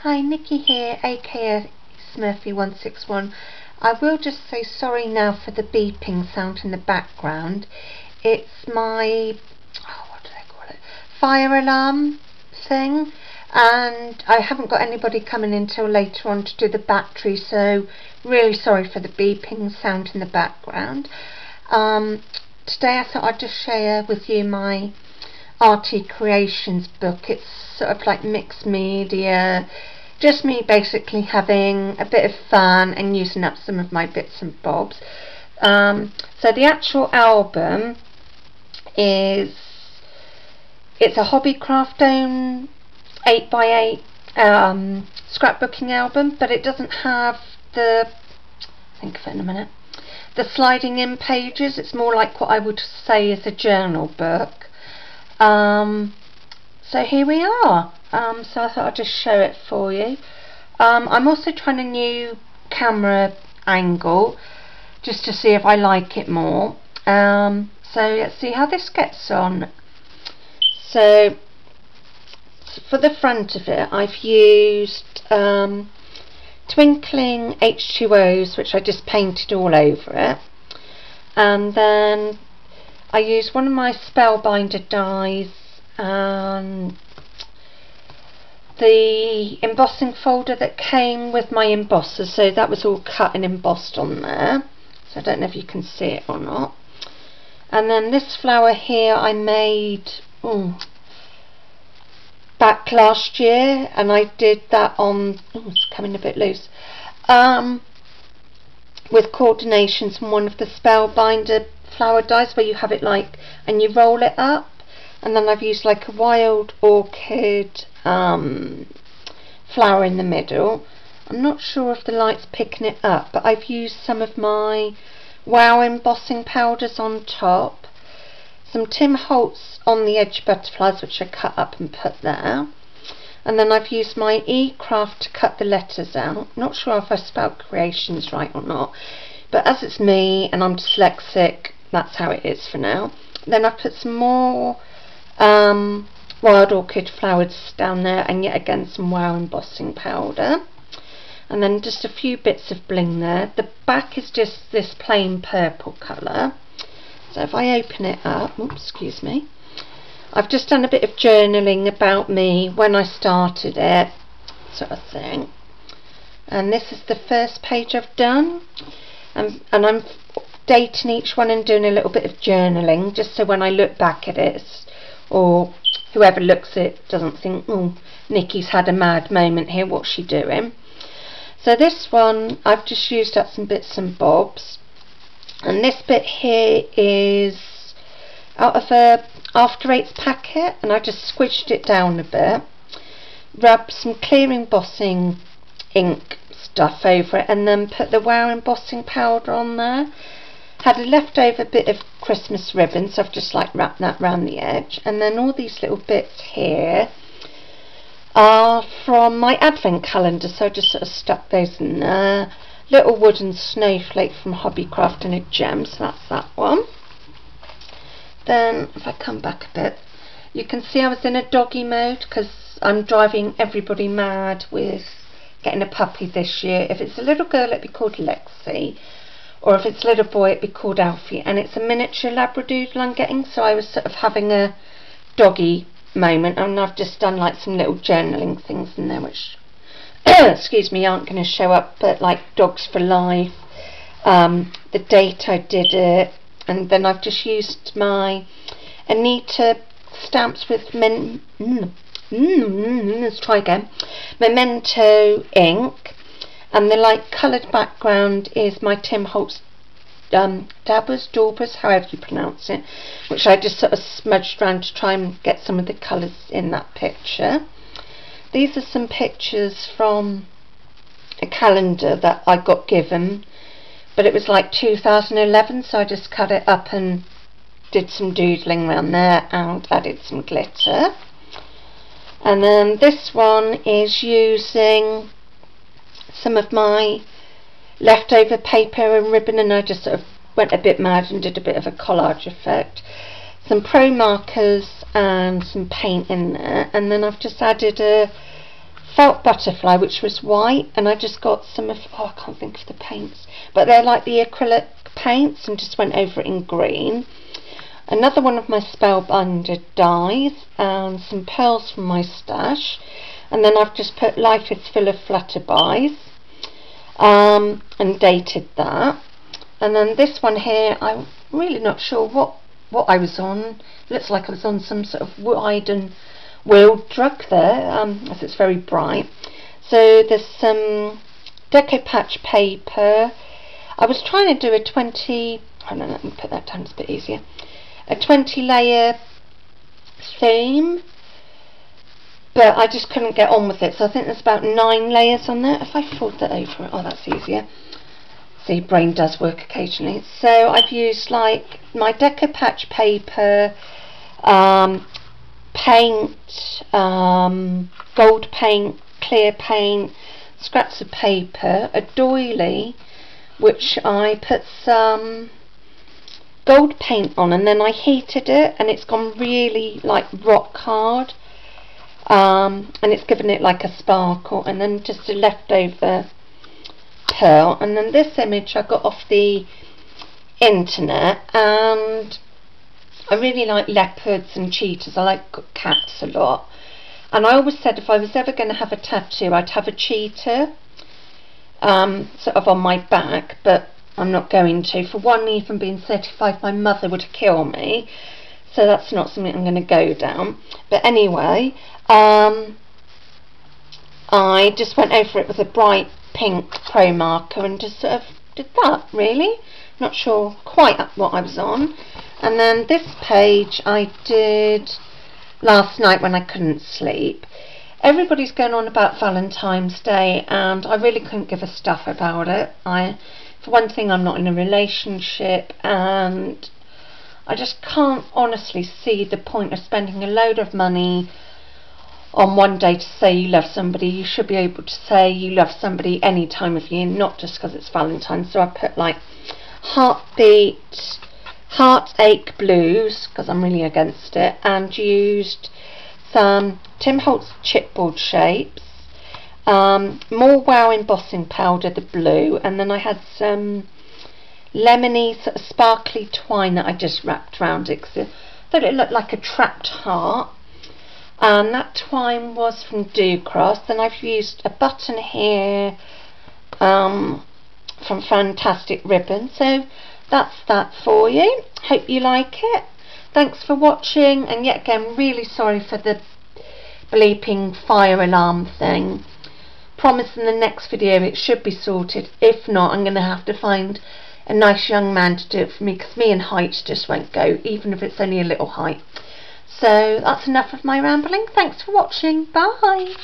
Hi, Nikki here, aka Smurfy161. I will just say sorry now for the beeping sound in the background. It's my, what do they call it, fire alarm thing, and I haven't got anybody coming in till later on to do the battery, so really sorry for the beeping sound in the background. Today I thought I'd just share with you my Arty creations book. It's sort of like mixed media, just me basically having a bit of fun and using up some of my bits and bobs. So the actual album it's a Hobbycraft own 8x8 scrapbooking album, but it doesn't have the, think of it in a minute, the sliding in pages. It's more like what I would say is a journal book. So here we are. So I thought I'd just show it for you. I'm also trying a new camera angle just to see if I like it more. So let's see how this gets on. So for the front of it, I've used twinkling H2Os, which I just painted all over it, and then I used one of my Spellbinder dies and the embossing folder that came with my embosser, so that was all cut and embossed on there, so I don't know if you can see it or not. And then this flower here I made back last year, and I did that on, it's coming a bit loose, with coordinations from one of the Spellbinder flower dies where you have it like, and you roll it up. And then I've used like a wild orchid flower in the middle. I'm not sure if the light's picking it up, but I've used some of my Wow embossing powders on top, some Tim Holtz on the edge butterflies which I cut up and put there, and then I've used my E-Craft to cut the letters out. Not sure if I spelled creations right or not, but as it's me and I'm dyslexic, that's how it is for now. Then I've put some more wild orchid flowers down there, and yet again some Wow embossing powder, and then just a few bits of bling there. The back is just this plain purple colour. So if I open it up, oops, excuse me, I've just done a bit of journaling about me when I started it, sort of thing. And this is the first page I've done, and I'm dating each one and doing a little bit of journaling, just so when I look back at it, or whoever looks at it doesn't think, oh, Nikki's had a mad moment here, what's she doing? So this one I've just used up some bits and bobs, and this bit here is out of a After Eights packet, and I just squidged it down a bit, rubbed some clear embossing ink stuff over it, and then put the Wow embossing powder on there. Had a leftover bit of Christmas ribbon, so I've just like wrapped that around the edge, and then all these little bits here are from my advent calendar, so I just sort of stuck those in there. Little wooden snowflake from Hobbycraft and a gem, so that's that one. Then if I come back a bit, you can see I was in a doggy mode because I'm driving everybody mad with getting a puppy this year. If it's a little girl, it'd be called Lexi, or if it's a little boy, it'd be called Alfie, and it's a miniature Labradoodle I'm getting, so I was sort of having a doggy moment, and I've just done like some little journaling things in there which excuse me, aren't going to show up, but like Dogs for Life, the date I did it, and then I've just used my Anita stamps with let's try again, Memento ink, and the like coloured background is my Tim Holtz daubers, however you pronounce it, which I just sort of smudged around to try and get some of the colours in that picture. These are some pictures from a calendar that I got given, but it was like 2011, so I just cut it up and did some doodling around there and added some glitter. And then this one is using some of my leftover paper and ribbon, and I just sort of went a bit mad and did a bit of a collage effect. Some pro markers and some paint in there, and then I've just added a felt butterfly, which was white, and I just got some of, I can't think of the paints, but they're like the acrylic paints, and just went over it in green. Another one of my Spellbinder dies, and some pearls from my stash, and then I've just put Life is Full of Flutterbies, and dated that. And then this one here, I'm really not sure what I was on. Looks like I was on some sort of wide and wheeled drug there, as it's very bright. So there's some Deco Patch paper. I was trying to do a 20, hold on, let me put that down, it's a bit easier. A 20 layer theme, but I just couldn't get on with it, so I think there's about 9 layers on there. If I fold that over, oh, that's easier. See, brain does work occasionally. So I've used like my Deco Patch paper, paint, gold paint, clear paint, scraps of paper, a doily which I put some gold paint on, and then I heated it and it's gone really like rock hard, and it's given it like a sparkle, and then just a leftover pearl. And then this image I got off the internet, and I really like leopards and cheetahs. I like cats a lot, and I always said if I was ever going to have a tattoo I'd have a cheetah sort of on my back, but I'm not going to. For one, even being 35, my mother would kill me, so that's not something I'm going to go down. But anyway, I just went over it with a bright pink pro marker and just sort of did that, really. Not sure quite what I was on. And then this page I did last night when I couldn't sleep. Everybody's going on about Valentine's Day, and I really couldn't give a stuff about it. For one thing, I'm not in a relationship, and I just can't honestly see the point of spending a load of money on one day to say you love somebody. You should be able to say you love somebody any time of year, not just because it's Valentine's. So I put like Heartache Blues, because I'm really against it, and used some Tim Holtz chipboard shapes, more Wow embossing powder, the blue, and then I had some lemony sort of sparkly twine that I just wrapped around it because I thought it looked like a trapped heart. And that twine was from Ducross. Then I've used a button here from Fantastic Ribbon. So that's that for you. Hope you like it. Thanks for watching, and yet again really sorry for the bleeping fire alarm thing. Promise in the next video it should be sorted. If not, I'm going to have to find a nice young man to do it for me, because me and heights just won't go, even if it's only a little height. So that's enough of my rambling. Thanks for watching. Bye.